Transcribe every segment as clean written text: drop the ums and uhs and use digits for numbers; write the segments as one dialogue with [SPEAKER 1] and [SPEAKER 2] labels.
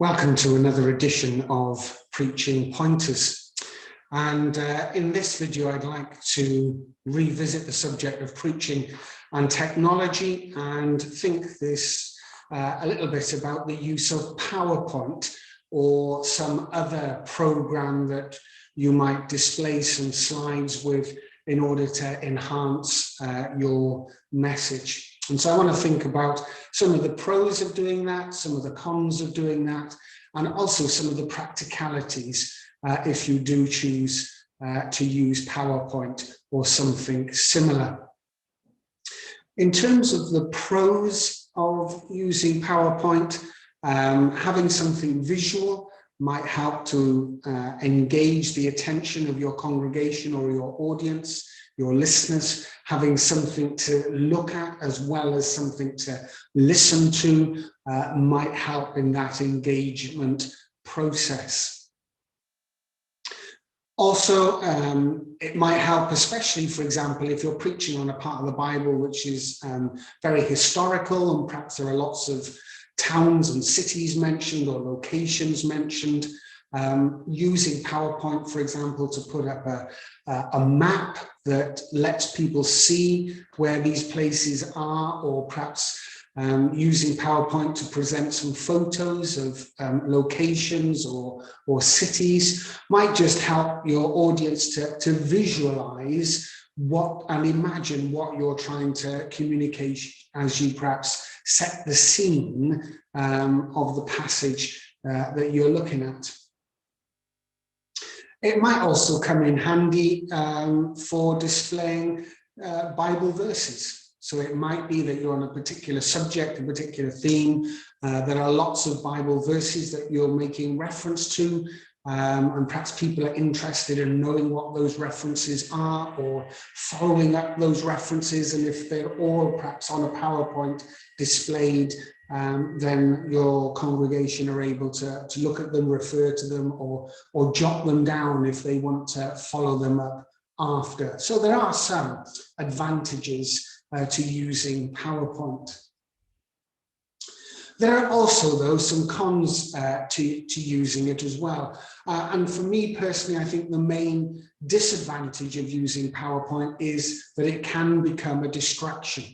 [SPEAKER 1] Welcome to another edition of Preaching Pointers. And in this video, I'd like to revisit the subject of preaching and technology and think a little bit about the use of PowerPoint or some other program that you might display some slides with in order to enhance your message. And so I want to think about some of the pros of doing that, some of the cons of doing that, and also some of the practicalities if you do choose to use PowerPoint or something similar. In terms of the pros of using PowerPoint, having something visual might help to engage the attention of your congregation or your audience, your listeners. Having something to look at as well as something to listen to might help in that engagement process. Also, it might help, especially, for example, if you're preaching on a part of the Bible which is very historical, and perhaps there are lots of towns and cities mentioned or locations mentioned, using PowerPoint, for example, to put up a map that lets people see where these places are, or perhaps using PowerPoint to present some photos of locations or cities might just help your audience to visualize what and imagine what you're trying to communicate as you perhaps set the scene of the passage that you're looking at. It might also come in handy for displaying Bible verses. So it might be that you're on a particular subject, a particular theme. There are lots of Bible verses that you're making reference to, and perhaps people are interested in knowing what those references are or following up those references. And if they're all perhaps on a PowerPoint displayed, then your congregation are able to look at them, refer to them, or jot them down if they want to follow them up after. So there are some advantages to using PowerPoint. There are also, though, some cons to using it as well. And for me personally, I think the main disadvantage of using PowerPoint is that it can become a distraction.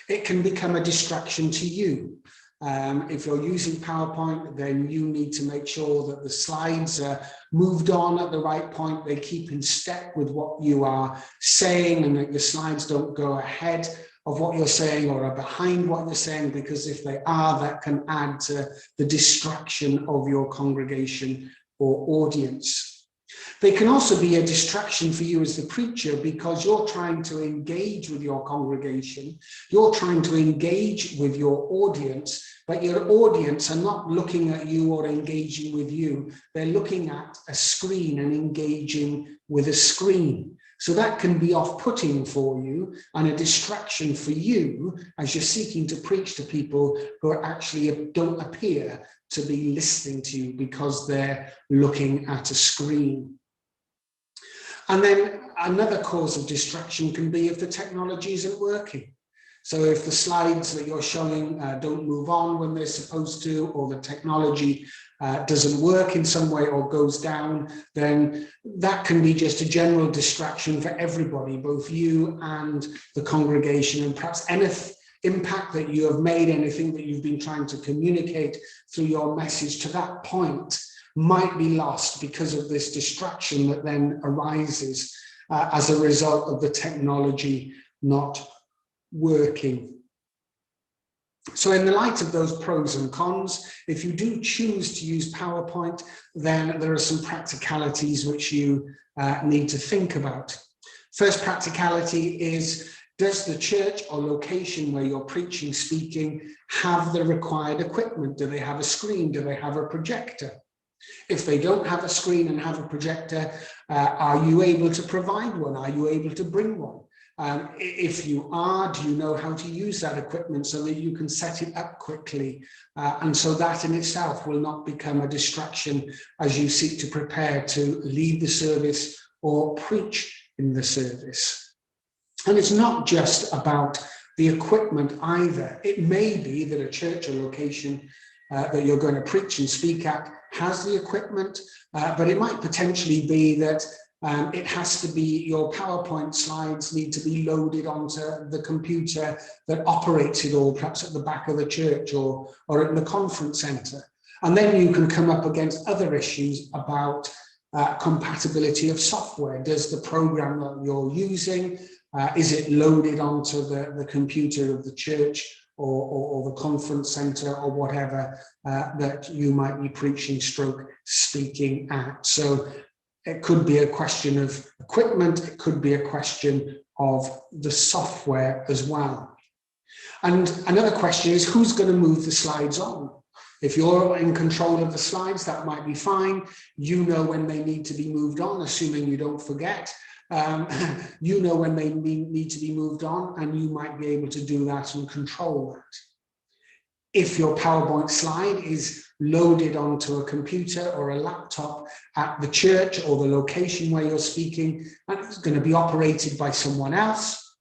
[SPEAKER 1] It can become a distraction to you. If you're using PowerPoint, then you need to make sure that the slides are moved on at the right point. They keep in step with what you are saying, and that your slides don't go ahead of what you're saying or are behind what you're saying, because if they are, that can add to the distraction of your congregation or audience. They can also be a distraction for you as the preacher, because you're trying to engage with your congregation, you're trying to engage with your audience, but your audience are not looking at you or engaging with you. They're looking at a screen and engaging with a screen. So that can be off-putting for you and a distraction for you as you're seeking to preach to people who are actually don't appear to be listening to you because they're looking at a screen. And then another cause of distraction can be if the technology isn't working. So if the slides that you're showing don't move on when they're supposed to, or the technology doesn't work in some way or goes down, then that can be just a general distraction for everybody, both you and the congregation, and perhaps any impact that you have made, anything that you've been trying to communicate through your message to that point might be lost because of this distraction that then arises as a result of the technology not working. So in the light of those pros and cons, if you do choose to use PowerPoint, then there are some practicalities which you need to think about. First practicality is, does the church or location where you're preaching, speaking, have the required equipment? Do they have a screen? Do they have a projector? If they don't have a screen and have a projector, are you able to provide one? Are you able to bring one? If you are, do you know how to use that equipment so that you can set it up quickly? And so that in itself will not become a distraction as you seek to prepare to lead the service or preach in the service. And it's not just about the equipment either. It may be that a church or location that you're going to preach and speak at has the equipment, but it might potentially be that it has to be, your PowerPoint slides need to be loaded onto the computer that operates it all, perhaps at the back of the church or in the conference centre. And then you can come up against other issues about compatibility of software. Does the program that you're using, is it loaded onto the computer of the church or the conference centre or whatever that you might be preaching stroke speaking at? So it could be a question of equipment, it could be a question of the software as well. And another question is, who's going to move the slides on? If you're in control of the slides, that might be fine. You know when they need to be moved on, assuming you don't forget. You know when they need to be moved on, and you might be able to do that and control that. If your PowerPoint slide is loaded onto a computer or a laptop at the church or the location where you're speaking, and it's going to be operated by someone else,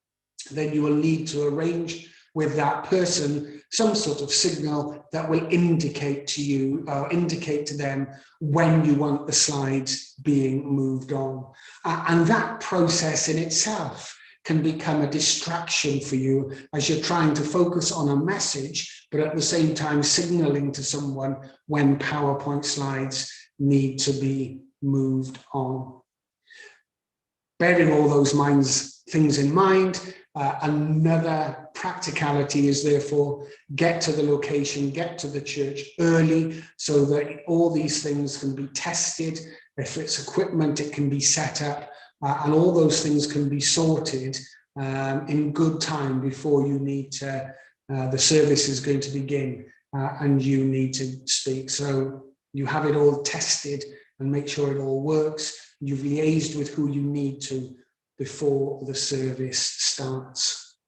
[SPEAKER 1] then you will need to arrange with that person some sort of signal that will indicate to you, indicate to them when you want the slides being moved on. And that process in itself can become a distraction for you as you're trying to focus on a message, but at the same time signaling to someone when PowerPoint slides need to be moved on. Bearing all those things in mind, another practicality is therefore get to the location, get to the church early so that all these things can be tested. If it's equipment, it can be set up, and all those things can be sorted in good time before you need to, the service is going to begin and you need to speak. So you have it all tested and make sure it all works. You've liaised with who you need to before the service starts.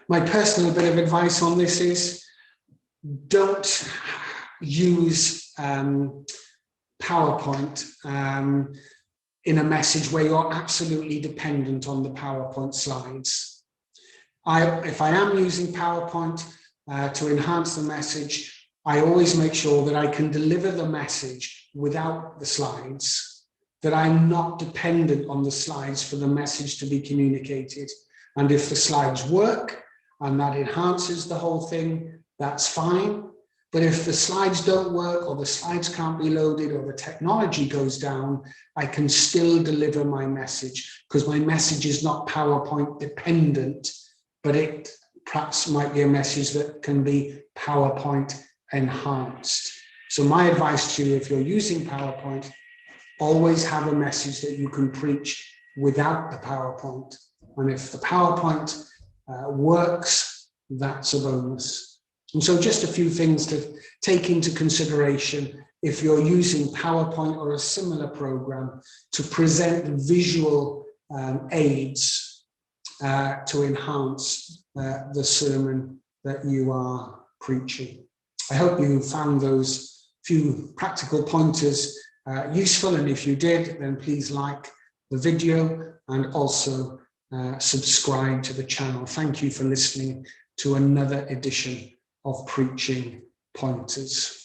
[SPEAKER 1] My personal bit of advice on this is, don't use PowerPoint in a message where you're absolutely dependent on the PowerPoint slides. If I am using PowerPoint to enhance the message, I always make sure that I can deliver the message without the slides, that I'm not dependent on the slides for the message to be communicated. And if the slides work and that enhances the whole thing, that's fine. But if the slides don't work, or the slides can't be loaded, or the technology goes down, I can still deliver my message, because my message is not PowerPoint dependent, but it perhaps might be a message that can be PowerPoint enhanced. So my advice to you, if you're using PowerPoint, always have a message that you can preach without the PowerPoint. And if the PowerPoint works, that's a bonus. And so just a few things to take into consideration if you're using PowerPoint or a similar program to present visual aids to enhance the sermon that you are preaching. I hope you found those few practical pointers useful, and if you did, then please like the video and also subscribe to the channel. Thank you for listening to another edition of Preaching Pointers.